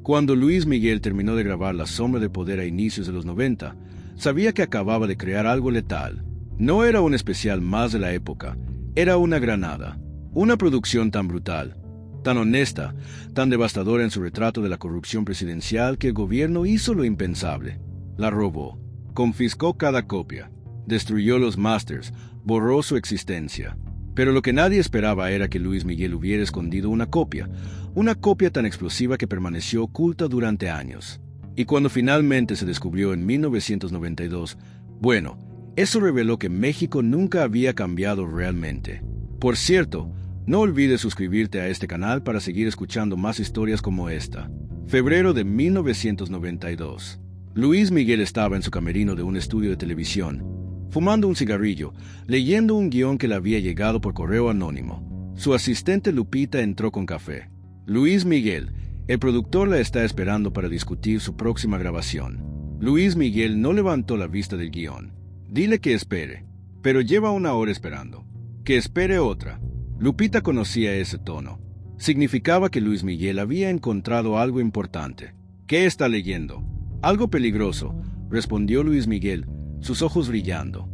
Cuando Luis Miguel terminó de grabar La Sombra del Poder a inicios de los 90, sabía que acababa de crear algo letal. No era un especial más de la época, era una granada. Una producción tan brutal, tan honesta, tan devastadora en su retrato de la corrupción presidencial que el gobierno hizo lo impensable. La robó, confiscó cada copia, destruyó los masters, borró su existencia. Pero lo que nadie esperaba era que Luis Miguel hubiera escondido una copia tan explosiva que permaneció oculta durante años. Y cuando finalmente se descubrió en 1992, bueno, eso reveló que México nunca había cambiado realmente. Por cierto, no olvides suscribirte a este canal para seguir escuchando más historias como esta. Febrero de 1992. Luis Miguel estaba en su camerino de un estudio de televisión, fumando un cigarrillo, leyendo un guión que le había llegado por correo anónimo. Su asistente Lupita entró con café. Luis Miguel, el productor, la está esperando para discutir su próxima grabación. Luis Miguel no levantó la vista del guión. Dile que espere, pero lleva una hora esperando. Que espere otra. Lupita conocía ese tono. Significaba que Luis Miguel había encontrado algo importante. ¿Qué está leyendo? Algo peligroso, respondió Luis Miguel, sus ojos brillando.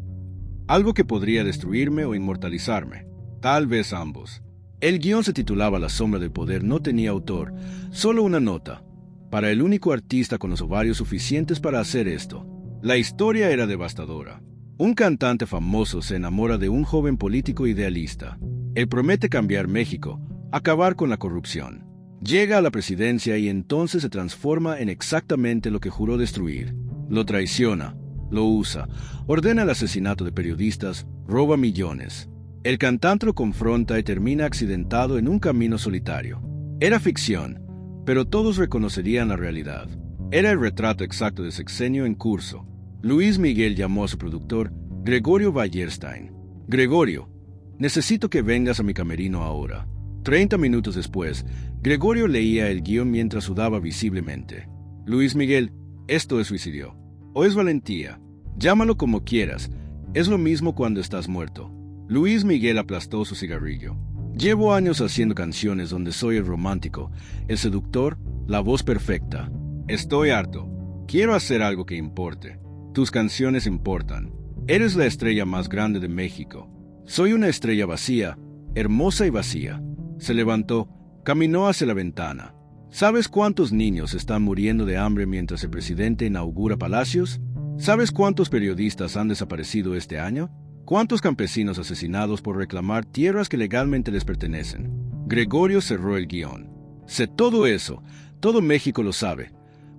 Algo que podría destruirme o inmortalizarme. Tal vez ambos. El guión se titulaba La Sombra del Poder, no tenía autor, solo una nota. Para el único artista con los ovarios suficientes para hacer esto. La historia era devastadora. Un cantante famoso se enamora de un joven político idealista. Él promete cambiar México, acabar con la corrupción. Llega a la presidencia y entonces se transforma en exactamente lo que juró destruir. Lo traiciona, lo usa, ordena el asesinato de periodistas, roba millones. El cantante lo confronta y termina accidentado en un camino solitario. Era ficción, pero todos reconocerían la realidad. Era el retrato exacto del sexenio en curso. Luis Miguel llamó a su productor, Gregorio Wallerstein. Gregorio, necesito que vengas a mi camerino ahora. 30 minutos después, Gregorio leía el guión mientras sudaba visiblemente. Luis Miguel, esto es suicidio. O es valentía. Llámalo como quieras. Es lo mismo cuando estás muerto. Luis Miguel aplastó su cigarrillo. Llevo años haciendo canciones donde soy el romántico, el seductor, la voz perfecta. Estoy harto. Quiero hacer algo que importe. Tus canciones importan. Eres la estrella más grande de México. Soy una estrella vacía, hermosa y vacía. Se levantó, caminó hacia la ventana. ¿Sabes cuántos niños están muriendo de hambre mientras el presidente inaugura palacios? ¿Sabes cuántos periodistas han desaparecido este año? ¿Cuántos campesinos asesinados por reclamar tierras que legalmente les pertenecen? Gregorio cerró el guión. Sé todo eso, todo México lo sabe.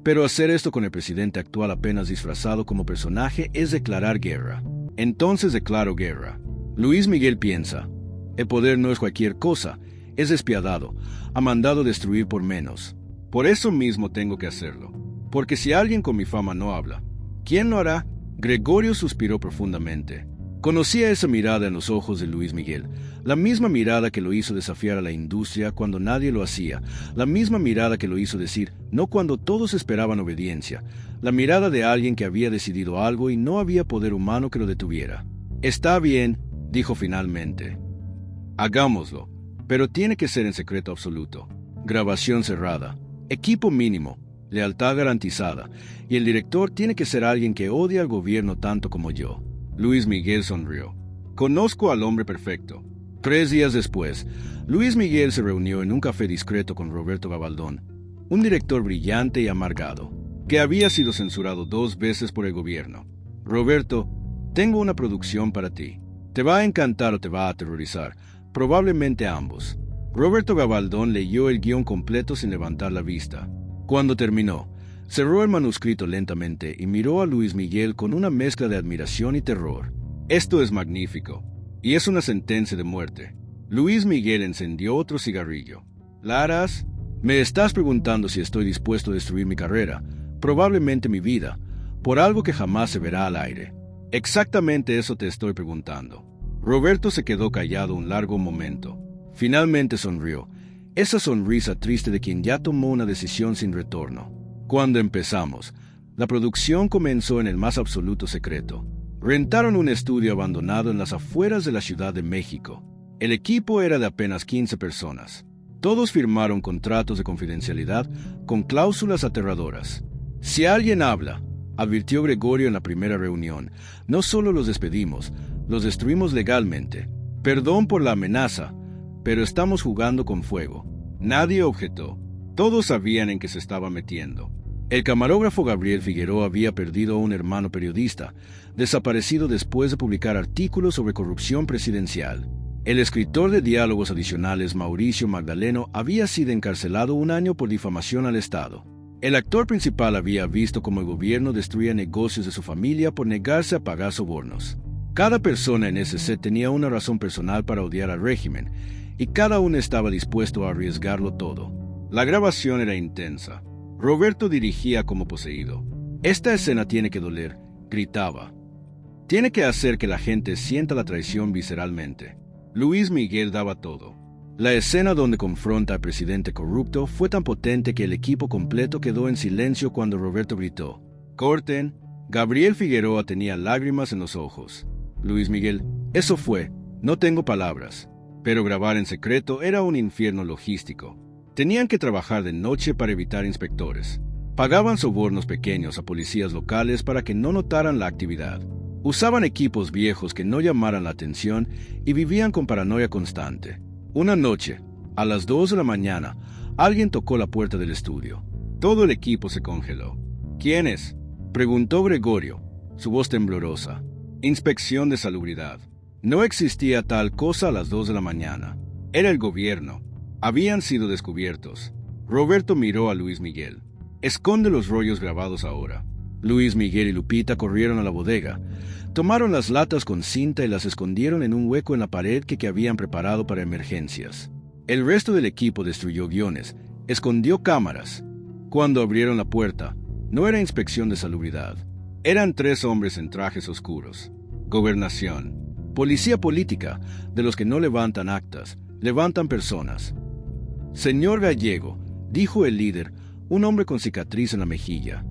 Pero hacer esto con el presidente actual apenas disfrazado como personaje es declarar guerra. Entonces declaro guerra. Luis Miguel piensa, el poder no es cualquier cosa, es despiadado, ha mandado destruir por menos. Por eso mismo tengo que hacerlo. Porque si alguien con mi fama no habla, ¿quién lo hará? Gregorio suspiró profundamente. Conocía esa mirada en los ojos de Luis Miguel, la misma mirada que lo hizo desafiar a la industria cuando nadie lo hacía, la misma mirada que lo hizo decir no cuando todos esperaban obediencia, la mirada de alguien que había decidido algo y no había poder humano que lo detuviera. Está bien, dijo finalmente. Hagámoslo, pero tiene que ser en secreto absoluto. Grabación cerrada, equipo mínimo, lealtad garantizada, y el director tiene que ser alguien que odie al gobierno tanto como yo. Luis Miguel sonrió. Conozco al hombre perfecto. 3 días después, Luis Miguel se reunió en un café discreto con Roberto Gabaldón, un director brillante y amargado, que había sido censurado 2 veces por el gobierno. Roberto, tengo una producción para ti. Te va a encantar o te va a aterrorizar, probablemente ambos. Roberto Gabaldón leyó el guión completo sin levantar la vista. Cuando terminó, cerró el manuscrito lentamente y miró a Luis Miguel con una mezcla de admiración y terror. Esto es magnífico, y es una sentencia de muerte. Luis Miguel encendió otro cigarrillo. ¿La harás? Me estás preguntando si estoy dispuesto a destruir mi carrera, probablemente mi vida, por algo que jamás se verá al aire. Exactamente eso te estoy preguntando. Roberto se quedó callado un largo momento. Finalmente sonrió, esa sonrisa triste de quien ya tomó una decisión sin retorno. Cuando empezamos, la producción comenzó en el más absoluto secreto. Rentaron un estudio abandonado en las afueras de la Ciudad de México. El equipo era de apenas 15 personas. Todos firmaron contratos de confidencialidad con cláusulas aterradoras. Si alguien habla, advirtió Gregorio en la primera reunión, no solo los despedimos, los destruimos legalmente. Perdón por la amenaza, pero estamos jugando con fuego. Nadie objetó. Todos sabían en qué se estaba metiendo. El camarógrafo Gabriel Figueroa había perdido a un hermano periodista, desaparecido después de publicar artículos sobre corrupción presidencial. El escritor de diálogos adicionales Mauricio Magdaleno había sido encarcelado 1 año por difamación al Estado. El actor principal había visto cómo el gobierno destruía negocios de su familia por negarse a pagar sobornos. Cada persona en ese set tenía una razón personal para odiar al régimen, y cada uno estaba dispuesto a arriesgarlo todo. La grabación era intensa. Roberto dirigía como poseído. Esta escena tiene que doler, gritaba. Tiene que hacer que la gente sienta la traición visceralmente. Luis Miguel daba todo. La escena donde confronta al presidente corrupto fue tan potente que el equipo completo quedó en silencio cuando Roberto gritó: «¡Corten!». Gabriel Figueroa tenía lágrimas en los ojos. Luis Miguel: «Eso fue, no tengo palabras». Pero grabar en secreto era un infierno logístico. Tenían que trabajar de noche para evitar inspectores. Pagaban sobornos pequeños a policías locales para que no notaran la actividad. Usaban equipos viejos que no llamaran la atención y vivían con paranoia constante. Una noche, a las 2 de la mañana, alguien tocó la puerta del estudio. Todo el equipo se congeló. «¿Quién es?», preguntó Gregorio, su voz temblorosa. «Inspección de salubridad». No existía tal cosa a las 2 de la mañana. Era el gobierno. Habían sido descubiertos. Roberto miró a Luis Miguel. «Esconde los rollos grabados ahora». Luis Miguel y Lupita corrieron a la bodega. Tomaron las latas con cinta y las escondieron en un hueco en la pared que habían preparado para emergencias. El resto del equipo destruyó guiones, escondió cámaras. Cuando abrieron la puerta, no era inspección de salubridad. Eran 3 hombres en trajes oscuros. Gobernación. Policía política, de los que no levantan actas, levantan personas. «Señor Gallego», dijo el líder, un hombre con cicatriz en la mejilla.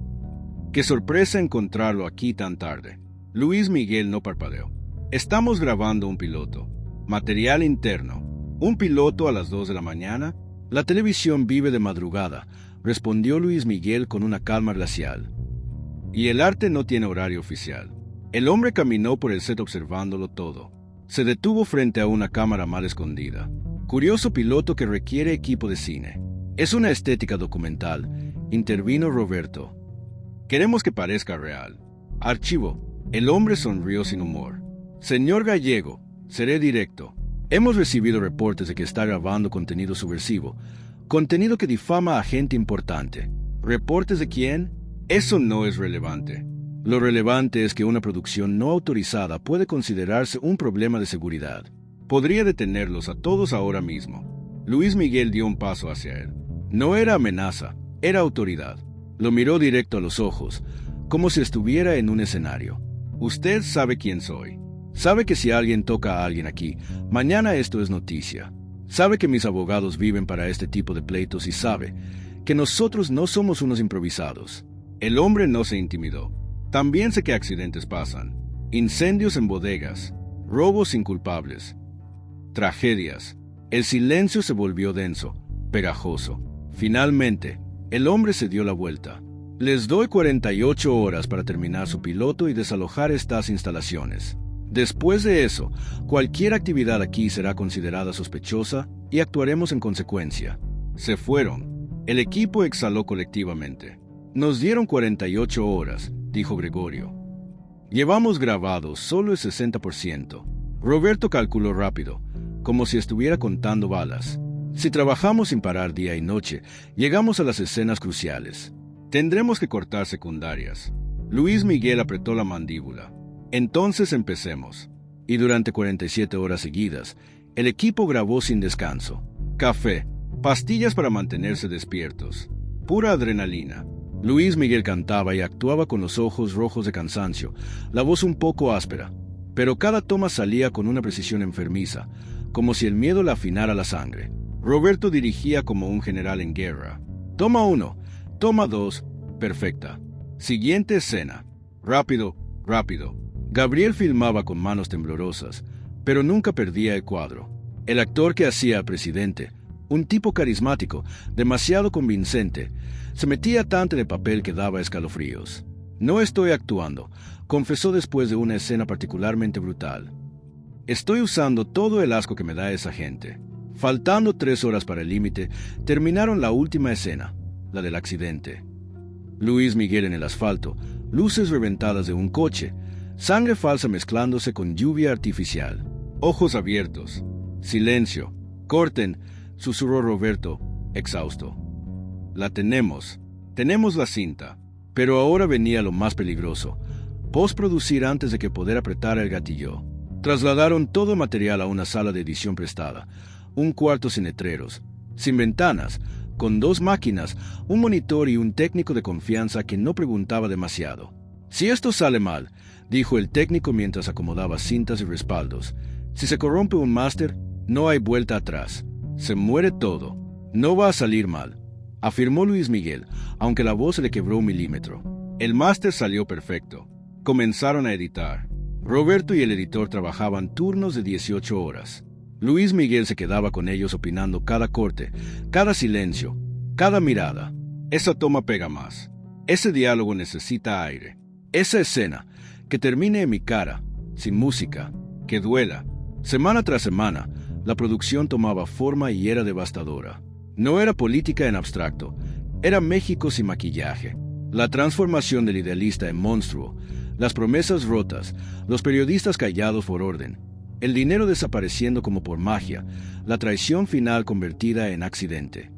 «Qué sorpresa encontrarlo aquí tan tarde». Luis Miguel no parpadeó. «Estamos grabando un piloto. Material interno. ¿Un piloto a las 2 de la mañana? La televisión vive de madrugada», respondió Luis Miguel con una calma glacial. «Y el arte no tiene horario oficial». El hombre caminó por el set observándolo todo. Se detuvo frente a una cámara mal escondida. «Curioso piloto que requiere equipo de cine. Es una estética documental», intervino Roberto. «Queremos que parezca real». «Archivo». El hombre sonrió sin humor. «Señor Gallego, seré directo. Hemos recibido reportes de que está grabando contenido subversivo, contenido que difama a gente importante». «¿Reportes de quién?». «Eso no es relevante. Lo relevante es que una producción no autorizada puede considerarse un problema de seguridad. Podría detenerlos a todos ahora mismo». Luis Miguel dio un paso hacia él. No era amenaza, era autoridad. Lo miró directo a los ojos, como si estuviera en un escenario. «Usted sabe quién soy. Sabe que si alguien toca a alguien aquí, mañana esto es noticia. Sabe que mis abogados viven para este tipo de pleitos y sabe que nosotros no somos unos improvisados». El hombre no se intimidó. «También sé que accidentes pasan. Incendios en bodegas, robos inculpables, tragedias». El silencio se volvió denso, pegajoso. Finalmente, el hombre se dio la vuelta. «Les doy 48 horas para terminar su piloto y desalojar estas instalaciones. Después de eso, cualquier actividad aquí será considerada sospechosa y actuaremos en consecuencia». Se fueron. El equipo exhaló colectivamente. «Nos dieron 48 horas», dijo Gregorio. «Llevamos grabado solo el 60%. Roberto calculó rápido, como si estuviera contando balas. «Si trabajamos sin parar día y noche, llegamos a las escenas cruciales. Tendremos que cortar secundarias». Luis Miguel apretó la mandíbula. «Entonces empecemos». Y durante 47 horas seguidas, el equipo grabó sin descanso. Café, pastillas para mantenerse despiertos, pura adrenalina. Luis Miguel cantaba y actuaba con los ojos rojos de cansancio, la voz un poco áspera, pero cada toma salía con una precisión enfermiza, como si el miedo le afinara la sangre. Roberto dirigía como un general en guerra. «Toma 1, toma 2, perfecta. Siguiente escena. Rápido, rápido». Gabriel filmaba con manos temblorosas, pero nunca perdía el cuadro. El actor que hacía al presidente, Un tipo carismático, demasiado convincente. Se metía tanto en el papel que daba escalofríos. No estoy actuando, confesó después de una escena particularmente brutal. Estoy usando todo el asco que me da esa gente. Faltando 3 horas para el límite, terminaron la última escena, la del accidente. Luis Miguel en el asfalto, luces reventadas de un coche, sangre falsa mezclándose con lluvia artificial. Ojos abiertos. Silencio. Corten, susurró Roberto, exhausto. La tenemos. Tenemos la cinta. Pero ahora venía lo más peligroso. Postproducir antes de que poder apretar el gatillo. Trasladaron todo el material a una sala de edición prestada. Un cuarto sin letreros, sin ventanas, con 2 máquinas, un monitor y un técnico de confianza que no preguntaba demasiado. Si esto sale mal, dijo el técnico mientras acomodaba cintas y respaldos. Si se corrompe un máster, no hay vuelta atrás. Se muere todo. No va a salir mal, afirmó Luis Miguel, aunque la voz se le quebró un milímetro. El máster salió perfecto. Comenzaron a editar. Roberto y el editor trabajaban turnos de 18 horas. Luis Miguel se quedaba con ellos opinando cada corte, cada silencio, cada mirada. Esa toma pega más. Ese diálogo necesita aire. Esa escena, que termine en mi cara, sin música, que duela. Semana tras semana, la producción tomaba forma y era devastadora. No era política en abstracto, era México sin maquillaje. La transformación del idealista en monstruo, las promesas rotas, los periodistas callados por orden, el dinero desapareciendo como por magia, la traición final convertida en accidente.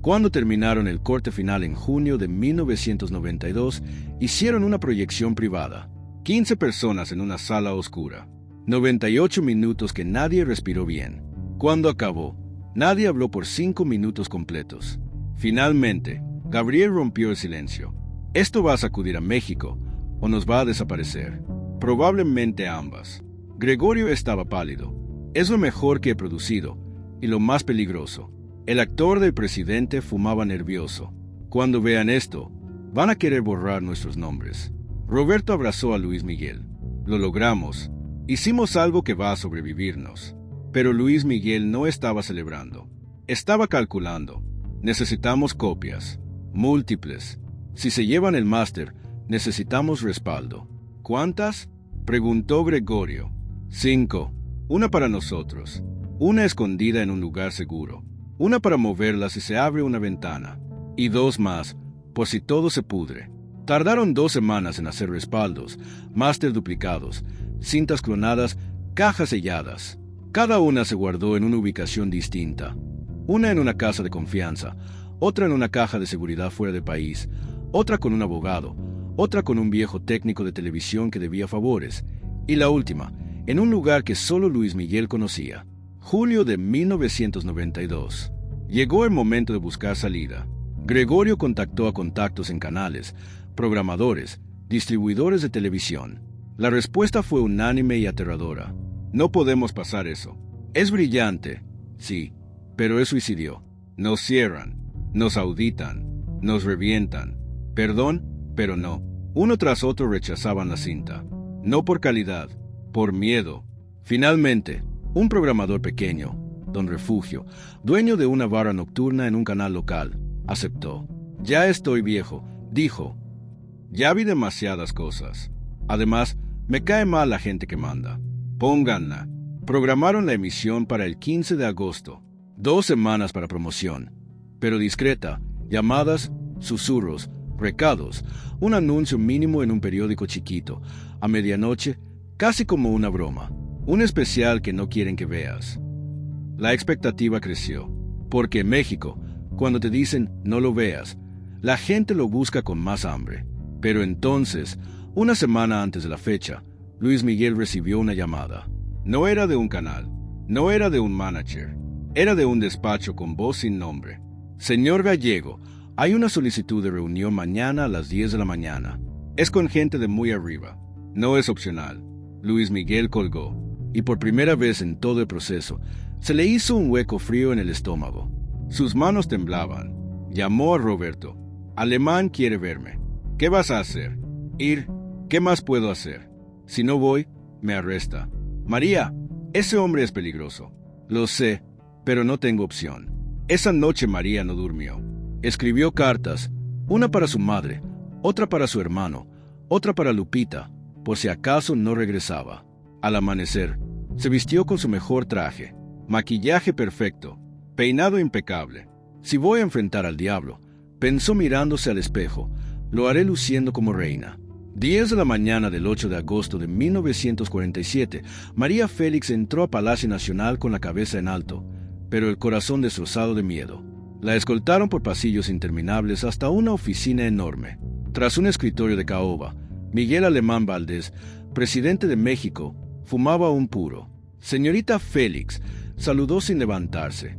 Cuando terminaron el corte final en junio de 1992, hicieron una proyección privada. 15 personas en una sala oscura. 98 minutos que nadie respiró bien. Cuando acabó, nadie habló por 5 minutos completos. Finalmente, Gabriel rompió el silencio. Esto va a sacudir a México o nos va a desaparecer. Probablemente ambas. Gregorio estaba pálido. Es lo mejor que he producido y lo más peligroso. El actor del presidente fumaba nervioso. Cuando vean esto, van a querer borrar nuestros nombres. Roberto abrazó a Luis Miguel. Lo logramos. Hicimos algo que va a sobrevivirnos. Pero Luis Miguel no estaba celebrando. Estaba calculando. Necesitamos copias. Múltiples. Si se llevan el máster, necesitamos respaldo. ¿Cuántas? Preguntó Gregorio. 5. Una para nosotros. Una escondida en un lugar seguro. Una para moverla si se abre una ventana. Y 2 más, por si todo se pudre. Tardaron 2 semanas en hacer respaldos, máster duplicados, cintas clonadas, cajas selladas. Cada una se guardó en una ubicación distinta. Una en una casa de confianza, otra en una caja de seguridad fuera del país, otra con un abogado, otra con un viejo técnico de televisión que debía favores, y la última, en un lugar que solo Luis Miguel conocía. Julio de 1992. Llegó el momento de buscar salida. Gregorio contactó a contactos en canales, programadores, distribuidores de televisión. La respuesta fue unánime y aterradora. No podemos pasar eso. Es brillante, sí, pero es suicidio. Nos cierran, nos auditan, nos revientan. Perdón, pero no. Uno tras otro rechazaban la cinta. No por calidad, por miedo. Finalmente, un programador pequeño, Don Refugio, dueño de una barra nocturna en un canal local, aceptó. Ya estoy viejo, dijo. Ya vi demasiadas cosas. Además, me cae mal la gente que manda. Pónganla. Programaron la emisión para el 15 de agosto. 2 semanas para promoción. Pero discreta, llamadas, susurros, recados, un anuncio mínimo en un periódico chiquito, a medianoche, casi como una broma. Un especial que no quieren que veas. La expectativa creció, porque en México, cuando te dicen no lo veas, la gente lo busca con más hambre. Pero entonces, una semana antes de la fecha, Luis Miguel recibió una llamada. No era de un canal, no era de un manager, era de un despacho con voz sin nombre. Señor Gallego, hay una solicitud de reunión mañana a las 10 de la mañana. Es con gente de muy arriba. No es opcional. Luis Miguel colgó, y por primera vez en todo el proceso, se le hizo un hueco frío en el estómago. Sus manos temblaban. Llamó a Roberto. Alemán quiere verme. ¿Qué vas a hacer? Ir. ¿Qué más puedo hacer? Si no voy, me arresta. María, ese hombre es peligroso. Lo sé, pero no tengo opción. Esa noche María no durmió. Escribió cartas, una para su madre, otra para su hermano, otra para Lupita, por si acaso no regresaba. Al amanecer, se vistió con su mejor traje, maquillaje perfecto, peinado impecable. Si voy a enfrentar al diablo, pensó mirándose al espejo, lo haré luciendo como reina. 10 de la mañana del 8 de agosto de 1947, María Félix entró a Palacio Nacional con la cabeza en alto, pero el corazón destrozado de miedo. La escoltaron por pasillos interminables hasta una oficina enorme. Tras un escritorio de caoba, Miguel Alemán Valdés, presidente de México, fumaba un puro. Señorita Félix saludó sin levantarse.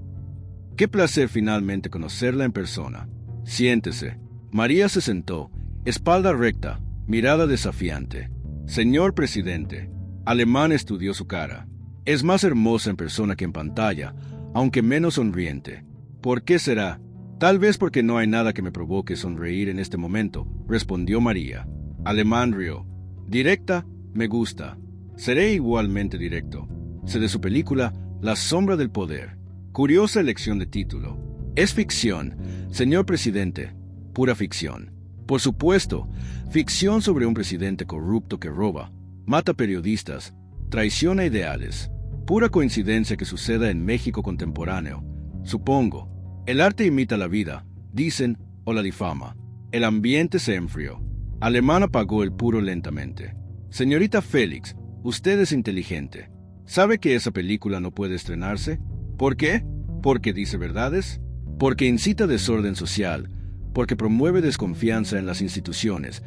Qué placer finalmente conocerla en persona. Siéntese. María se sentó, espalda recta, mirada desafiante. Señor presidente. Alemán estudió su cara. Es más hermosa en persona que en pantalla, aunque menos sonriente. ¿Por qué será? Tal vez porque no hay nada que me provoque sonreír en este momento, respondió María. Alemán rió. Directa, me gusta. Seré igualmente directo. Sé de su película La sombra del poder. Curiosa elección de título. Es ficción, señor presidente, pura ficción. Por supuesto, ficción sobre un presidente corrupto que roba, mata periodistas, traiciona ideales. Pura coincidencia que suceda en México contemporáneo. Supongo. El arte imita la vida, dicen, o la difama. El ambiente se enfrió. Alemán apagó el puro lentamente. Señorita Félix, usted es inteligente. ¿Sabe que esa película no puede estrenarse? ¿Por qué? ¿Porque dice verdades? ¿Porque incita desorden social? ¿Porque promueve desconfianza en las instituciones?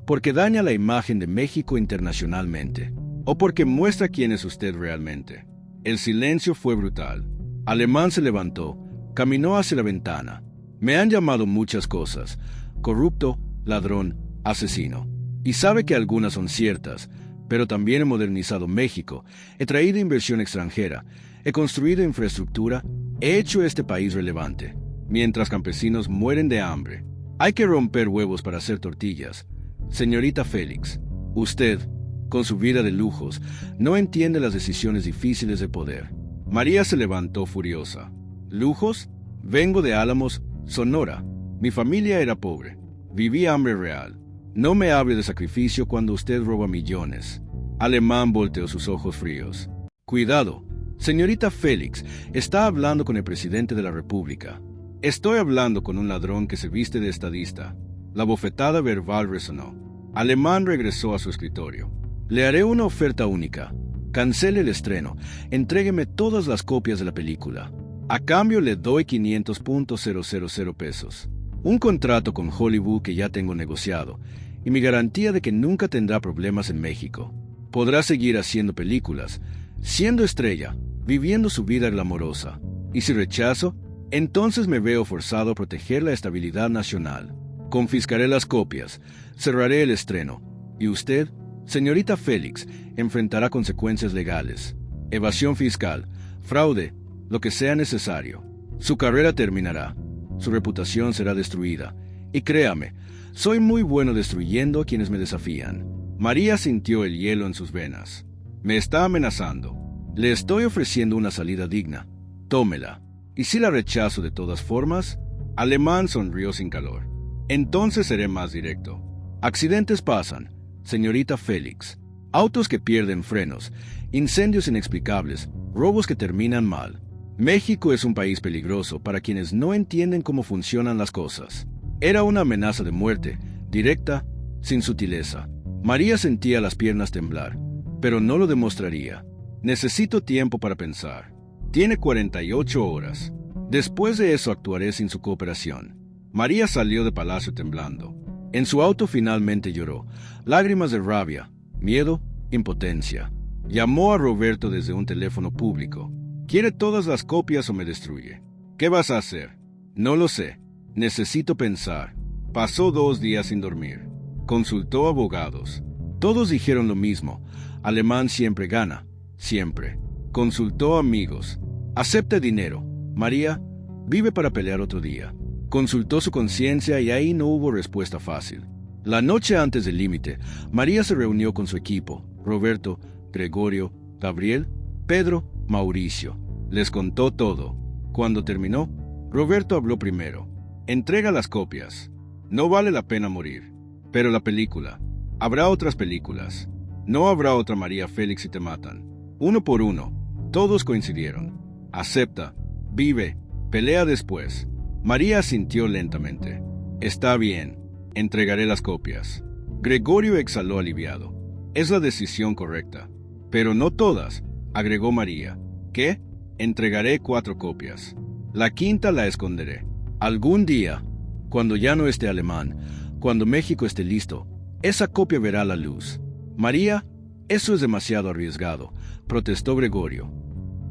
¿Porque daña la imagen de México internacionalmente? ¿O porque muestra quién es usted realmente? El silencio fue brutal. Alemán se levantó, caminó hacia la ventana. Me han llamado muchas cosas: corrupto, ladrón, asesino. Y sabe que algunas son ciertas, pero también he modernizado México, he traído inversión extranjera, he construido infraestructura, he hecho este país relevante. Mientras campesinos mueren de hambre, hay que romper huevos para hacer tortillas. Señorita Félix, usted, con su vida de lujos, no entiende las decisiones difíciles de poder. María se levantó furiosa. ¿Lujos? Vengo de Álamos, Sonora. Mi familia era pobre. Vivía hambre real. No me hable de sacrificio cuando usted roba millones. Alemán volteó sus ojos fríos. Cuidado, señorita Félix, está hablando con el presidente de la República. Estoy hablando con un ladrón que se viste de estadista. La bofetada verbal resonó. Alemán regresó a su escritorio. Le haré una oferta única. Cancele el estreno. Entrégueme todas las copias de la película. A cambio le doy 500.000 pesos. Un contrato con Hollywood que ya tengo negociado, y mi garantía de que nunca tendrá problemas en México. Podrá seguir haciendo películas, siendo estrella, viviendo su vida glamorosa. Y si rechazo, entonces me veo forzado a proteger la estabilidad nacional. Confiscaré las copias, cerraré el estreno, y usted, señorita Félix, enfrentará consecuencias legales, evasión fiscal, fraude, lo que sea necesario. Su carrera terminará, su reputación será destruida, y créame, soy muy bueno destruyendo a quienes me desafían. María sintió el hielo en sus venas. Me está amenazando. Le estoy ofreciendo una salida digna. Tómela. ¿Y si la rechazo de todas formas? Alemán sonrió sin calor. Entonces seré más directo. Accidentes pasan, señorita Félix. Autos que pierden frenos, incendios inexplicables, robos que terminan mal. México es un país peligroso para quienes no entienden cómo funcionan las cosas. Era una amenaza de muerte, directa, sin sutileza. María sentía las piernas temblar, pero no lo demostraría. Necesito tiempo para pensar. Tiene 48 horas. Después de eso actuaré sin su cooperación. María salió de palacio temblando. En su auto finalmente lloró, lágrimas de rabia, miedo, impotencia. Llamó a Roberto desde un teléfono público. ¿Quiere todas las copias o me destruye? ¿Qué vas a hacer? No lo sé. Necesito pensar. Pasó 2 días sin dormir. Consultó abogados. Todos dijeron lo mismo. Alemán siempre gana. Siempre. Consultó amigos. Acepta dinero. María, vive para pelear otro día. Consultó su conciencia y ahí no hubo respuesta fácil. La noche antes del límite, María se reunió con su equipo. Roberto, Gregorio, Gabriel, Pedro, Mauricio. Les contó todo. Cuando terminó, Roberto habló primero. Entrega las copias. No vale la pena morir. Pero la película. Habrá otras películas. No habrá otra María Félix si te matan. Uno por uno. Todos coincidieron. Acepta. Vive. Pelea después. María asintió lentamente. Está bien. Entregaré las copias. Gregorio exhaló aliviado. Es la decisión correcta. Pero no todas, agregó María. ¿Qué? Entregaré 4 copias. La quinta la esconderé. Algún día, cuando ya no esté Alemán, cuando México esté listo, esa copia verá la luz. María, eso es demasiado arriesgado, protestó Gregorio.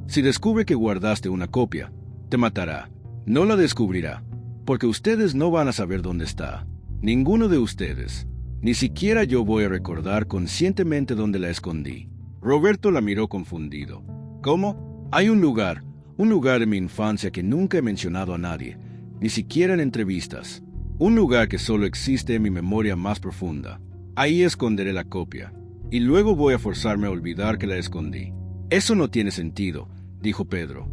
Si descubre que guardaste una copia, te matará. No la descubrirá, porque ustedes no van a saber dónde está. Ninguno de ustedes. Ni siquiera yo voy a recordar conscientemente dónde la escondí. Roberto la miró confundido. ¿Cómo? Hay un lugar en mi infancia que nunca he mencionado a nadie, ni siquiera en entrevistas. Un lugar que solo existe en mi memoria más profunda. Ahí esconderé la copia, y luego voy a forzarme a olvidar que la escondí. Eso no tiene sentido, dijo Pedro.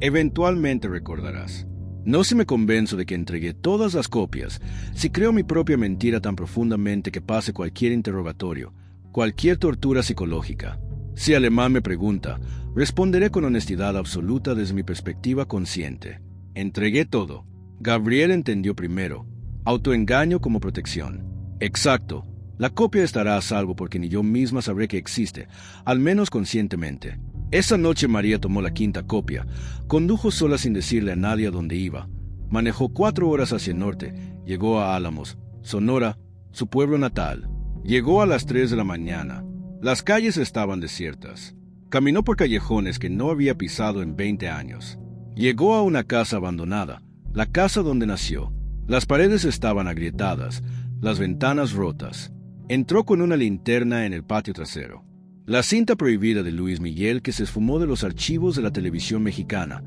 Eventualmente recordarás. No si me convenzo de que entregué todas las copias, si creo mi propia mentira tan profundamente que pase cualquier interrogatorio, cualquier tortura psicológica. Si Alemán me pregunta, responderé con honestidad absoluta desde mi perspectiva consciente. Entregué todo. Gabriel entendió primero. Autoengaño como protección. Exacto. La copia estará a salvo porque ni yo misma sabré que existe, al menos conscientemente. Esa noche María tomó la quinta copia, condujo sola sin decirle a nadie a dónde iba. Manejó 4 horas hacia el norte, llegó a Álamos, Sonora, su pueblo natal. Llegó a las 3 de la mañana. Las calles estaban desiertas. Caminó por callejones que no había pisado en 20 años. Llegó a una casa abandonada, la casa donde nació. Las paredes estaban agrietadas, las ventanas rotas. Entró con una linterna en el patio trasero. La cinta prohibida de Luis Miguel que se esfumó de los archivos de la televisión mexicana.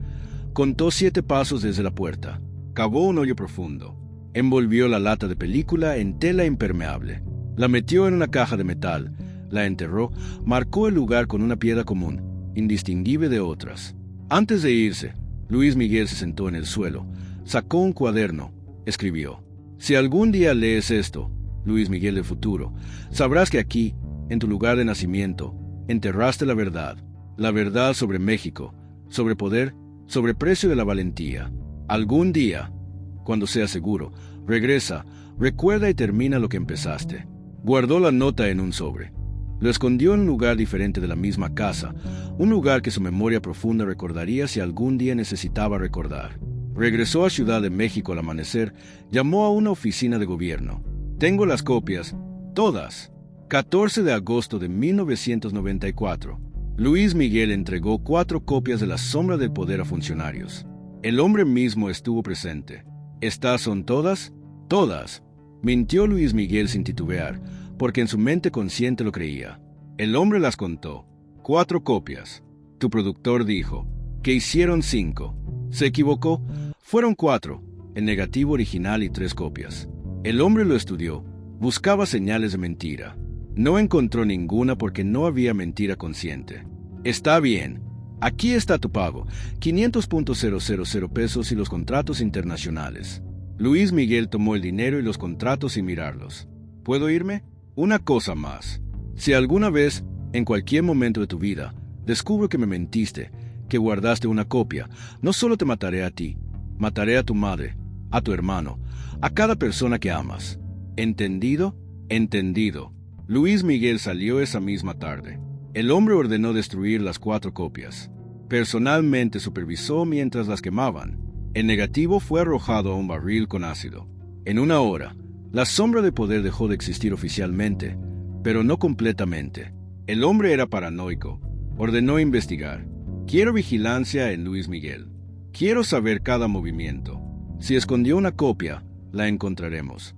Contó 7 pasos desde la puerta. Cavó un hoyo profundo. Envolvió la lata de película en tela impermeable. La metió en una caja de metal. La enterró, marcó el lugar con una piedra común, indistinguible de otras. Antes de irse, Luis Miguel se sentó en el suelo, sacó un cuaderno, escribió. Si algún día lees esto, Luis Miguel del futuro, sabrás que aquí, en tu lugar de nacimiento, enterraste la verdad sobre México, sobre poder, sobre precio de la valentía. Algún día, cuando sea seguro, regresa, recuerda y termina lo que empezaste. Guardó la nota en un sobre. Lo escondió en un lugar diferente de la misma casa, un lugar que su memoria profunda recordaría si algún día necesitaba recordar. Regresó a Ciudad de México al amanecer, llamó a una oficina de gobierno. Tengo las copias, todas. 14 de agosto de 1994. Luis Miguel entregó 4 copias de La sombra del poder a funcionarios. El hombre mismo estuvo presente. ¿Estas son todas? Todas. Mintió Luis Miguel sin titubear, porque en su mente consciente lo creía. El hombre las contó. 4 copias. Tu productor dijo que hicieron 5. Se equivocó. Fueron 4. El negativo original y 3 copias. El hombre lo estudió. Buscaba señales de mentira. No encontró ninguna porque no había mentira consciente. Está bien. Aquí está tu pago. 500.000 pesos y los contratos internacionales. Luis Miguel tomó el dinero y los contratos sin mirarlos. ¿Puedo irme? Una cosa más. Si alguna vez, en cualquier momento de tu vida, descubro que me mentiste, que guardaste una copia, no solo te mataré a ti, mataré a tu madre, a tu hermano, a cada persona que amas. ¿Entendido? Entendido. Luis Miguel salió esa misma tarde. El hombre ordenó destruir las 4 copias. Personalmente supervisó mientras las quemaban. El negativo fue arrojado a un barril con ácido. En 1 hora, la sombra de poder dejó de existir oficialmente, pero no completamente. El hombre era paranoico. Ordenó investigar. Quiero vigilancia en Luis Miguel. Quiero saber cada movimiento. Si escondió una copia, la encontraremos.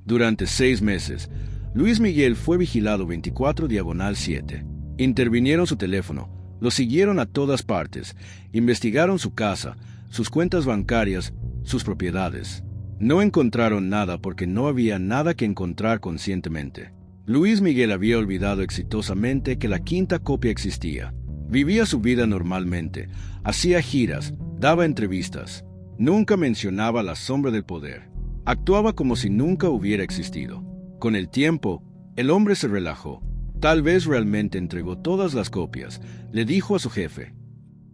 Durante 6 meses, Luis Miguel fue vigilado 24/7. Intervinieron su teléfono, lo siguieron a todas partes, investigaron su casa, sus cuentas bancarias, sus propiedades. No encontraron nada porque no había nada que encontrar conscientemente. Luis Miguel había olvidado exitosamente que la quinta copia existía. Vivía su vida normalmente, hacía giras, daba entrevistas. Nunca mencionaba la sombra del poder. Actuaba como si nunca hubiera existido. Con el tiempo, el hombre se relajó. Tal vez realmente entregó todas las copias, le dijo a su jefe.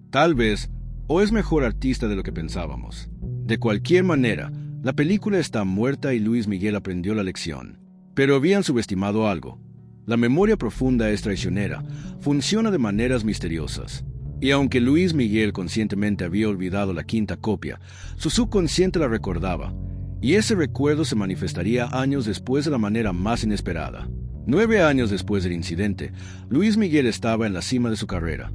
Tal vez, o es mejor artista de lo que pensábamos. De cualquier manera, la película está muerta y Luis Miguel aprendió la lección. Pero habían subestimado algo. La memoria profunda es traicionera, funciona de maneras misteriosas. Y aunque Luis Miguel conscientemente había olvidado la quinta copia, su subconsciente la recordaba, y ese recuerdo se manifestaría años después de la manera más inesperada. 9 años después del incidente, Luis Miguel estaba en la cima de su carrera.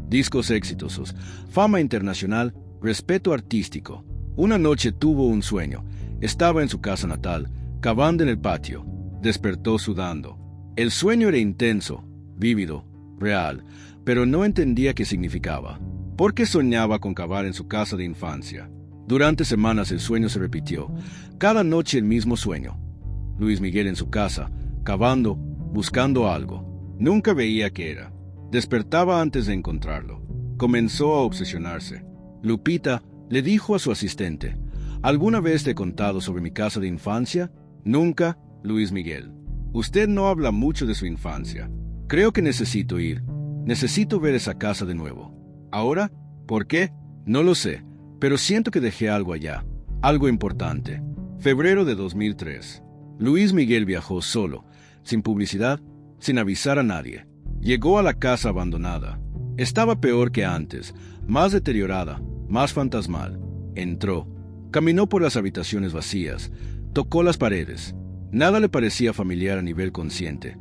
Discos exitosos, fama internacional, respeto artístico. Una noche tuvo un sueño. Estaba en su casa natal, cavando en el patio. Despertó sudando. El sueño era intenso, vívido, real, pero no entendía qué significaba. ¿Por qué soñaba con cavar en su casa de infancia? Durante semanas el sueño se repitió. Cada noche el mismo sueño. Luis Miguel en su casa, cavando, buscando algo. Nunca veía qué era. Despertaba antes de encontrarlo. Comenzó a obsesionarse. Lupita le dijo a su asistente, ¿alguna vez te he contado sobre mi casa de infancia? Nunca, Luis Miguel. Usted no habla mucho de su infancia. Creo que necesito ir. Necesito ver esa casa de nuevo. ¿Ahora? ¿Por qué? No lo sé, pero siento que dejé algo allá. Algo importante. Febrero de 2003. Luis Miguel viajó solo, sin publicidad, sin avisar a nadie. Llegó a la casa abandonada. Estaba peor que antes, más deteriorada, más fantasmal. Entró. Caminó por las habitaciones vacías. Tocó las paredes. Nada le parecía familiar a nivel consciente,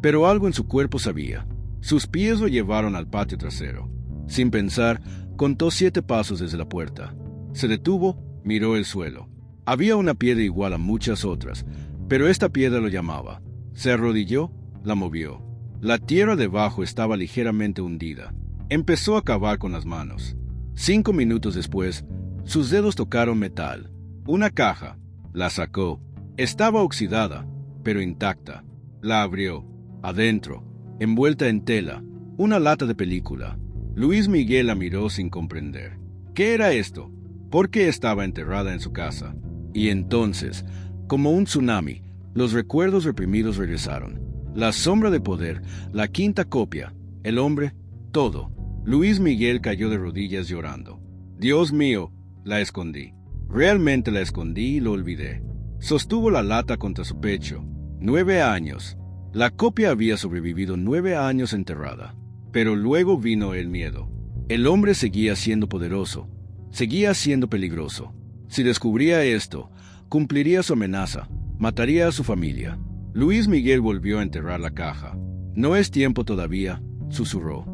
pero algo en su cuerpo sabía. Sus pies lo llevaron al patio trasero. Sin pensar, contó 7 pasos desde la puerta. Se detuvo, miró el suelo. Había una piedra igual a muchas otras, pero esta piedra lo llamaba. Se arrodilló, la movió. La tierra debajo estaba ligeramente hundida. Empezó a cavar con las manos. 5 minutos después, sus dedos tocaron metal. Una caja. La sacó. Estaba oxidada, pero intacta. La abrió. Adentro, envuelta en tela, una lata de película. Luis Miguel la miró sin comprender. ¿Qué era esto? ¿Por qué estaba enterrada en su casa? Y entonces, como un tsunami, los recuerdos reprimidos regresaron. La sombra de poder, la quinta copia, el hombre, todo. Luis Miguel cayó de rodillas llorando. Dios mío, la escondí. Realmente la escondí y lo olvidé. Sostuvo la lata contra su pecho. 9 años. La copia había sobrevivido 9 años enterrada. Pero luego vino el miedo. El hombre seguía siendo poderoso. Seguía siendo peligroso. Si descubría esto, cumpliría su amenaza. Mataría a su familia. Luis Miguel volvió a enterrar la caja. No es tiempo todavía, susurró.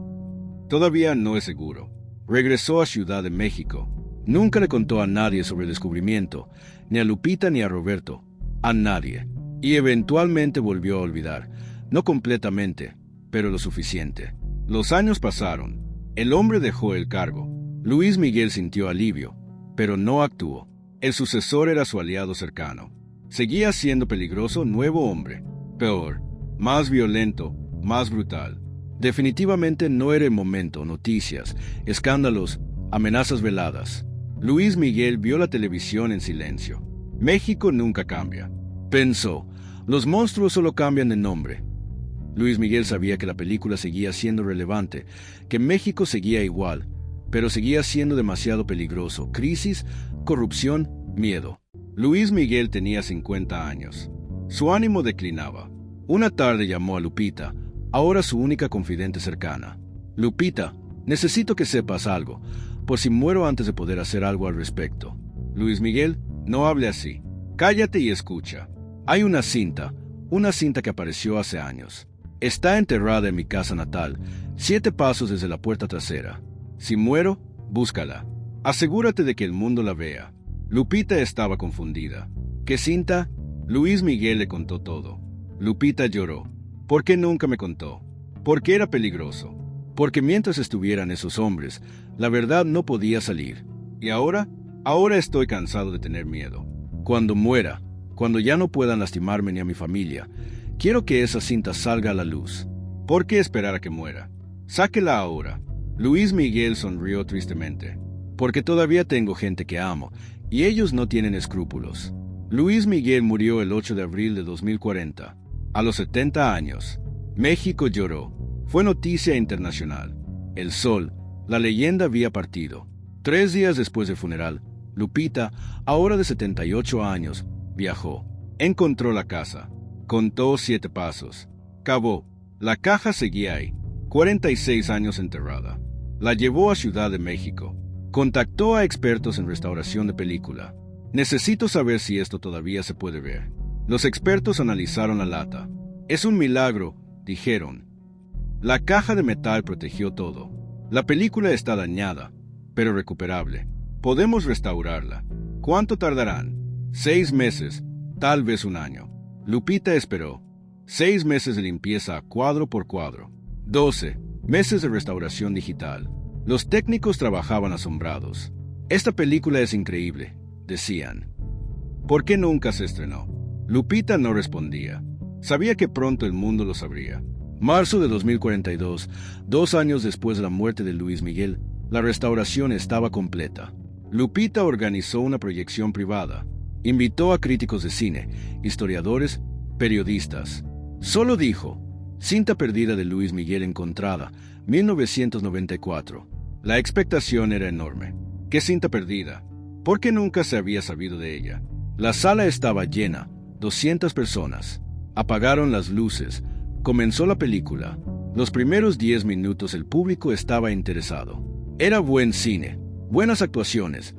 Todavía no es seguro. Regresó a Ciudad de México. Nunca le contó a nadie sobre el descubrimiento, ni a Lupita ni a Roberto, a nadie. Y eventualmente volvió a olvidar, no completamente, pero lo suficiente. Los años pasaron. El hombre dejó el cargo. Luis Miguel sintió alivio, pero no actuó. El sucesor era su aliado cercano. Seguía siendo peligroso, nuevo hombre. Peor, más violento, más brutal. Definitivamente no era el momento, noticias, escándalos, amenazas veladas. Luis Miguel vio la televisión en silencio. México nunca cambia. Pensó, los monstruos solo cambian de nombre. Luis Miguel sabía que la película seguía siendo relevante, que México seguía igual, pero seguía siendo demasiado peligroso. Crisis, corrupción, miedo. Luis Miguel tenía 50 años. Su ánimo declinaba. Una tarde llamó a Lupita, ahora su única confidente cercana. Lupita, necesito que sepas algo, por si muero antes de poder hacer algo al respecto. Luis Miguel, no hable así. Cállate y escucha. Hay una cinta que apareció hace años. Está enterrada en mi casa natal, 7 pasos desde la puerta trasera. Si muero, búscala. Asegúrate de que el mundo la vea. Lupita estaba confundida. ¿Qué cinta? Luis Miguel le contó todo. Lupita lloró. ¿Por qué nunca me contó? Porque era peligroso. Porque mientras estuvieran esos hombres, la verdad no podía salir. ¿Y ahora? Ahora estoy cansado de tener miedo. Cuando muera, cuando ya no puedan lastimarme ni a mi familia, quiero que esa cinta salga a la luz. ¿Por qué esperar a que muera? Sáquela ahora. Luis Miguel sonrió tristemente. porque todavía tengo gente que amo, y ellos no tienen escrúpulos. Luis Miguel murió el 8 de abril de 2040, a los 70 años. México lloró. Fue noticia internacional. El Sol, la leyenda, había partido. 3 días después del funeral, Lupita, ahora de 78 años, viajó. Encontró la casa. Contó 7 pasos. Cavó. La caja seguía ahí. 46 años enterrada. La llevó a Ciudad de México. Contactó a expertos en restauración de película. Necesito saber si esto todavía se puede ver. Los expertos analizaron la lata. Es un milagro, dijeron. La caja de metal protegió todo. La película está dañada, pero recuperable. Podemos restaurarla. ¿Cuánto tardarán? 6 meses, tal vez 1 año. Lupita esperó. 6 meses de limpieza cuadro por cuadro. 12 meses de restauración digital. Los técnicos trabajaban asombrados. Esta película es increíble, decían. ¿Por qué nunca se estrenó? Lupita no respondía. Sabía que pronto el mundo lo sabría. Marzo de 2042, 2 años después de la muerte de Luis Miguel, la restauración estaba completa. Lupita organizó una proyección privada. Invitó a críticos de cine, historiadores, periodistas. Solo dijo: cinta perdida de Luis Miguel encontrada, 1994. La expectación era enorme. ¿Qué cinta perdida? ¿Por qué nunca se había sabido de ella? La sala estaba llena, 200 personas. Apagaron las luces. Comenzó la película. Los primeros 10 minutos el público estaba interesado. Era buen cine, buenas actuaciones.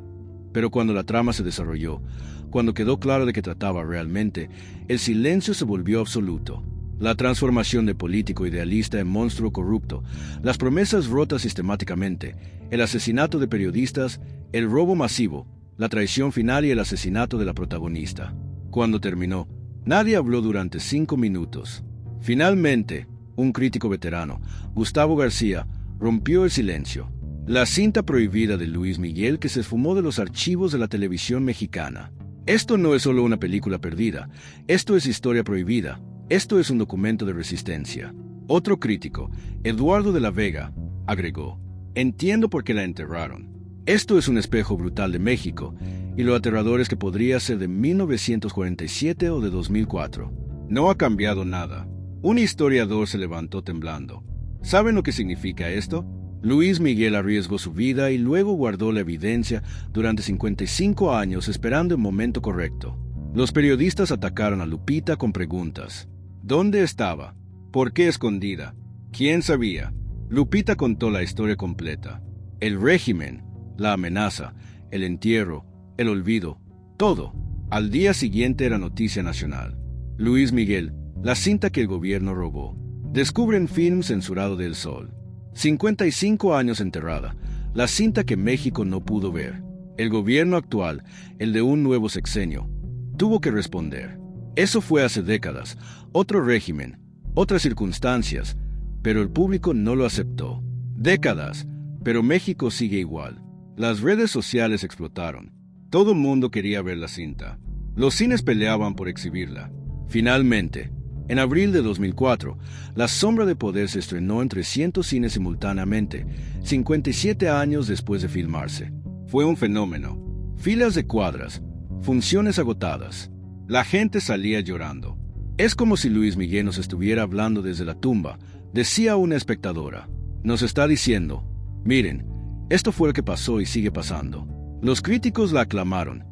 Pero cuando la trama se desarrolló, cuando quedó claro de qué trataba realmente, el silencio se volvió absoluto. La transformación de político idealista en monstruo corrupto, las promesas rotas sistemáticamente, el asesinato de periodistas, el robo masivo, la traición final y el asesinato de la protagonista. Cuando terminó, nadie habló durante 5 minutos. Finalmente, un crítico veterano, Gustavo García, rompió el silencio. La cinta prohibida de Luis Miguel que se esfumó de los archivos de la televisión mexicana. Esto no es solo una película perdida, esto es historia prohibida, esto es un documento de resistencia. Otro crítico, Eduardo de la Vega, agregó: entiendo por qué la enterraron. Esto es un espejo brutal de México, y lo aterrador es que podría ser de 1947 o de 2004. No ha cambiado nada. Un historiador se levantó temblando. ¿Saben lo que significa esto? Luis Miguel arriesgó su vida y luego guardó la evidencia durante 55 años esperando el momento correcto. Los periodistas atacaron a Lupita con preguntas. ¿Dónde estaba? ¿Por qué escondida? ¿Quién sabía? Lupita contó la historia completa. El régimen, la amenaza, el entierro, el olvido, todo. Al día siguiente era noticia nacional. Luis Miguel, la cinta que el gobierno robó. Descubren film censurado del Sol. 55 años enterrada, la cinta que México no pudo ver. El gobierno actual, el de un nuevo sexenio, tuvo que responder. Eso fue hace décadas, otro régimen, otras circunstancias, pero el público no lo aceptó. Décadas, pero México sigue igual. Las redes sociales explotaron. Todo el mundo quería ver la cinta. Los cines peleaban por exhibirla. Finalmente, en abril de 2004, La Sombra de Poder se estrenó en 300 cines simultáneamente, 57 años después de filmarse. Fue un fenómeno. Filas de cuadras, funciones agotadas. La gente salía llorando. Es como si Luis Miguel nos estuviera hablando desde la tumba, decía una espectadora. Nos está diciendo: miren, esto fue lo que pasó y sigue pasando. Los críticos la aclamaron.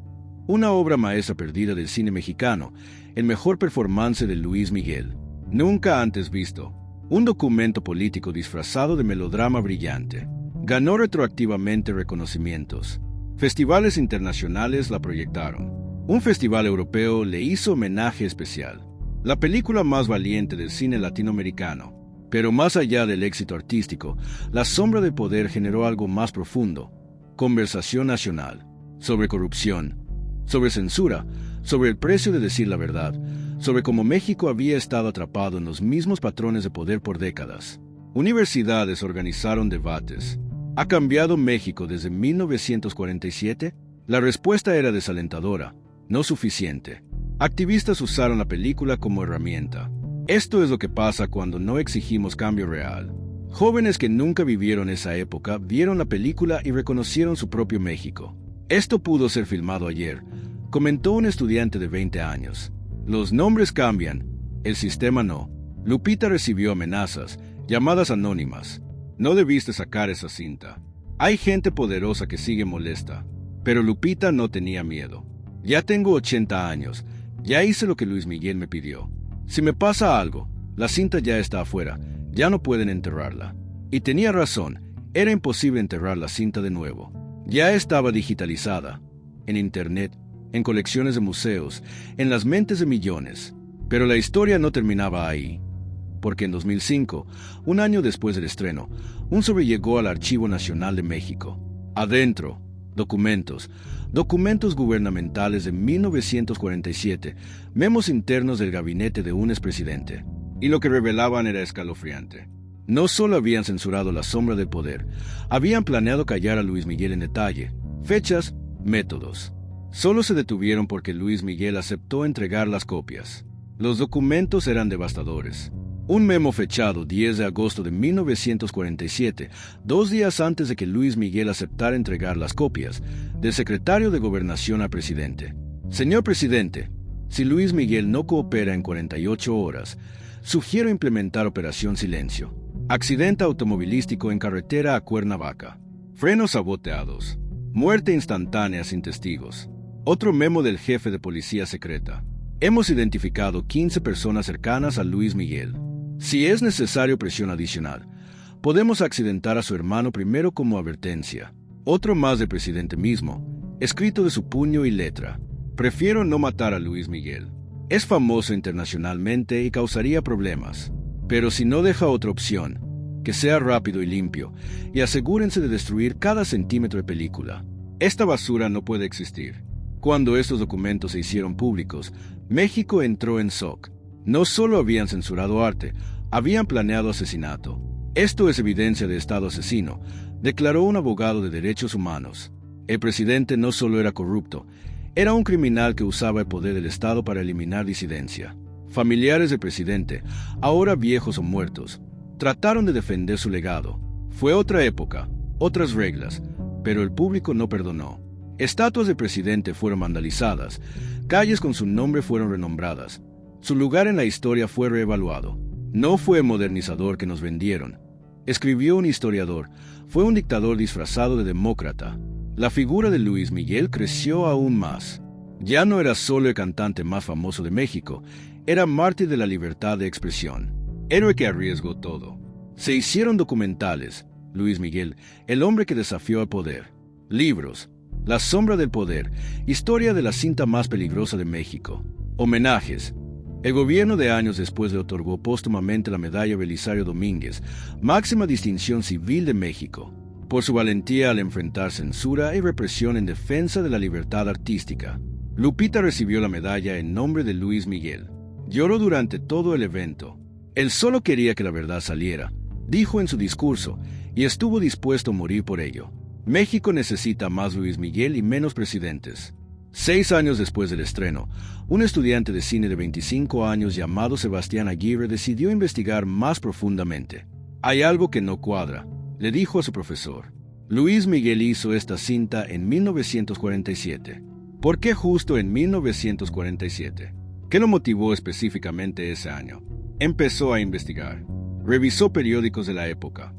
Una obra maestra perdida del cine mexicano, el mejor performance de Luis Miguel, nunca antes visto. Un documento político disfrazado de melodrama brillante. Ganó retroactivamente reconocimientos. Festivales internacionales la proyectaron. Un festival europeo le hizo homenaje especial. La película más valiente del cine latinoamericano. Pero más allá del éxito artístico, La Sombra de Poder generó algo más profundo. Conversación nacional. Sobre corrupción. Sobre censura, sobre el precio de decir la verdad, sobre cómo México había estado atrapado en los mismos patrones de poder por décadas. Universidades organizaron debates. ¿Ha cambiado México desde 1947? La respuesta era desalentadora, no suficiente. Activistas usaron la película como herramienta. Esto es lo que pasa cuando no exigimos cambio real. Jóvenes que nunca vivieron esa época vieron la película y reconocieron su propio México. Esto pudo ser filmado ayer, comentó un estudiante de 20 años. Los nombres cambian, el sistema no. Lupita recibió amenazas, llamadas anónimas. No debiste sacar esa cinta. Hay gente poderosa que sigue molesta. Pero Lupita no tenía miedo. Ya tengo 80 años. Ya hice lo que Luis Miguel me pidió. Si me pasa algo, la cinta ya está afuera. Ya no pueden enterrarla. Y tenía razón. Era imposible enterrar la cinta de nuevo. Ya estaba digitalizada. En internet, en colecciones de museos, en las mentes de millones. Pero la historia no terminaba ahí. Porque en 2005, un año después del estreno, un sobre llegó al Archivo Nacional de México. Adentro, documentos gubernamentales de 1947, memos internos del gabinete de un expresidente. Y lo que revelaban era escalofriante. No solo habían censurado La Sombra del Poder, habían planeado callar a Luis Miguel en detalle, fechas, métodos. Solo se detuvieron porque Luis Miguel aceptó entregar las copias. Los documentos eran devastadores. Un memo fechado 10 de agosto de 1947, 2 días antes de que Luis Miguel aceptara entregar las copias, del secretario de Gobernación al presidente. Señor presidente, si Luis Miguel no coopera en 48 horas, sugiero implementar Operación Silencio. Accidente automovilístico en carretera a Cuernavaca. Frenos saboteados. Muerte instantánea sin testigos. Otro memo del jefe de policía secreta. Hemos identificado 15 personas cercanas a Luis Miguel. Si es necesario presión adicional, podemos accidentar a su hermano primero como advertencia. Otro más del presidente mismo, escrito de su puño y letra. Prefiero no matar a Luis Miguel. Es famoso internacionalmente y causaría problemas. Pero si no deja otra opción, que sea rápido y limpio, y asegúrense de destruir cada centímetro de película. Esta basura no puede existir. Cuando estos documentos se hicieron públicos, México entró en shock. No solo habían censurado arte, habían planeado asesinato. Esto es evidencia de Estado asesino, declaró un abogado de derechos humanos. El presidente no solo era corrupto, era un criminal que usaba el poder del Estado para eliminar disidencia. Familiares del presidente, ahora viejos o muertos, trataron de defender su legado. Fue otra época, otras reglas, pero el público no perdonó. Estatuas del presidente fueron vandalizadas, calles con su nombre fueron renombradas. Su lugar en la historia fue reevaluado. No fue el modernizador que nos vendieron. Escribió un historiador, fue un dictador disfrazado de demócrata. La figura de Luis Miguel creció aún más. Ya no era solo el cantante más famoso de México, era mártir de la libertad de expresión. Héroe que arriesgó todo. Se hicieron documentales. Luis Miguel, el hombre que desafió al poder. Libros. La Sombra del Poder, historia de la cinta más peligrosa de México. Homenajes. El gobierno de años después le otorgó póstumamente la medalla Belisario Domínguez, máxima distinción civil de México, por su valentía al enfrentar censura y represión en defensa de la libertad artística. Lupita recibió la medalla en nombre de Luis Miguel. Lloró durante todo el evento. Él solo quería que la verdad saliera, dijo en su discurso, y estuvo dispuesto a morir por ello. México necesita más Luis Miguel y menos presidentes. 6 años después del estreno, un estudiante de cine de 25 años llamado Sebastián Aguirre decidió investigar más profundamente. Hay algo que no cuadra, le dijo a su profesor. Luis Miguel hizo esta cinta en 1947. ¿Por qué justo en 1947? ¿Qué lo motivó específicamente ese año? Empezó a investigar. Revisó periódicos de la época.